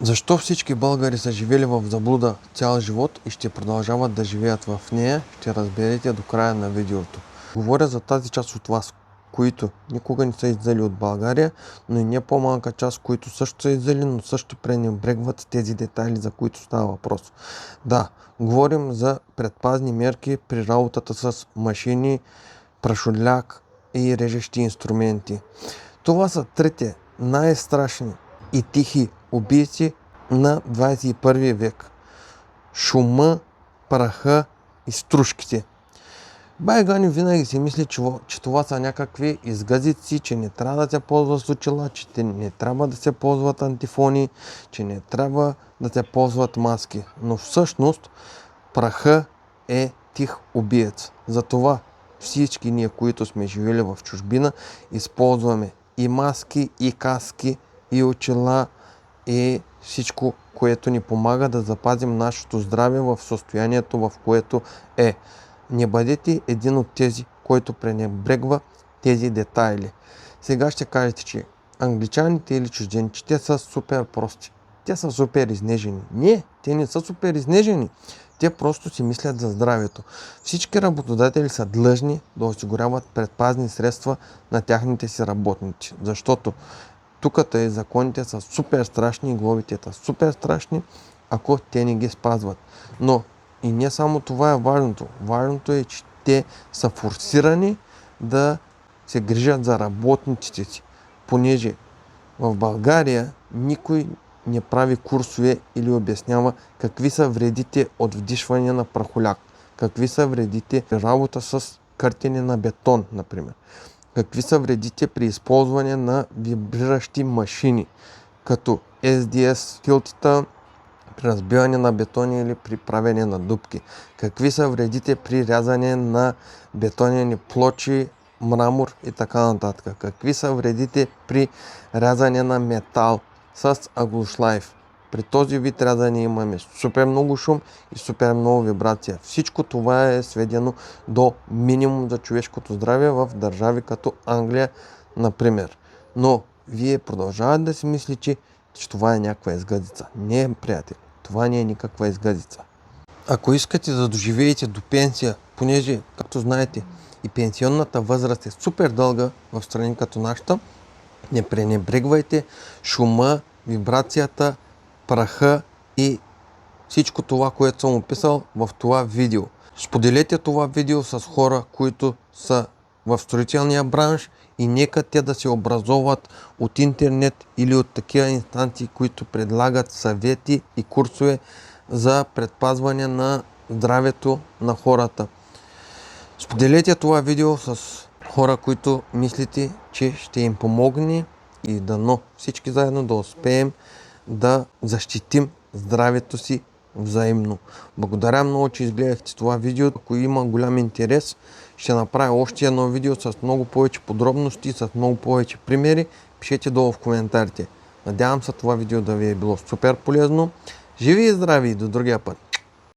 Защо всички българи са живели в заблуда цял живот и ще продължават да живеят в нея, ще разберете до края на видеото. Говоря за тази част от вас, които никога не са излезли от България, но и не по-малка част, които също са излезли, но също пренебрегват тези детайли, за които става въпрос. Да, говорим за предпазни мерки при работата с машини, прашоляк и режещи инструменти. Това са трите най-страшни и тихи убийци на 21 век. Шума, праха и стружките. Байгани винаги си мисли, че това са някакви изгазици, че не трябва да се ползва с очила, че не трябва да се ползват антифони, че не трябва да се ползват маски. Но всъщност праха е тих убиец. Затова всички ние, които сме живели в чужбина, използваме и маски, и каски, и очила, и всичко, което ни помага да запазим нашето здраве в състоянието, в което е. Не бъдете един от тези, който пренебрегва тези детайли. Сега ще кажете, че англичаните или чужденците са супер прости. Те са супер изнежени. Не, те не са супер изнежени. Те просто си мислят за здравето. Всички работодатели са длъжни да осигуряват предпазни средства на тяхните си работници. Защото тук и законите са супер страшни и глобите са супер страшни, ако те не ги спазват. Но и не само това е важното. Важното е, че те са форсирани да се грижат за работниците си. Понеже в България никой не прави курсове или обяснява какви са вредите от вдишване на прахоляк. Какви са вредите при работа с къртене на бетон, например. Какви са вредите при използване на вибриращи машини, като SDS хилтита, при разбиване на бетони или при правене на дупки. Какви са вредите при рязане на бетонени плочи, мрамор и така нататък. Какви са вредите при рязане на метал с аглошлайф. При този вид рязане имаме супер много шум и супер много вибрация. Всичко това е сведено до минимум за човешкото здраве в държави като Англия, например. Но вие продължавате да си мислите, че това е някаква изгадица. Не, приятели, това не е никаква изгадица. Ако искате да доживеете до пенсия, понеже, както знаете, и пенсионната възраст е супер дълга в страни като нашата, не пренебрегвайте шума, вибрацията, праха и всичко това, което съм описал в това видео. Споделете това видео с хора, които са в строителния бранш и нека те да се образоват от интернет или от такива инстанции, които предлагат съвети и курсове за предпазване на здравето на хората. Споделете това видео с хора, които мислите, че ще им помогне и дано всички заедно да успеем да защитим здравето си взаимно. Благодаря много, че изгледахте това видео. Ако има голям интерес, ще направя още едно видео с много повече подробности, с много повече примери. Пишете долу в коментарите. Надявам се това видео да ви е било супер полезно. Живи и здрави и до другия път!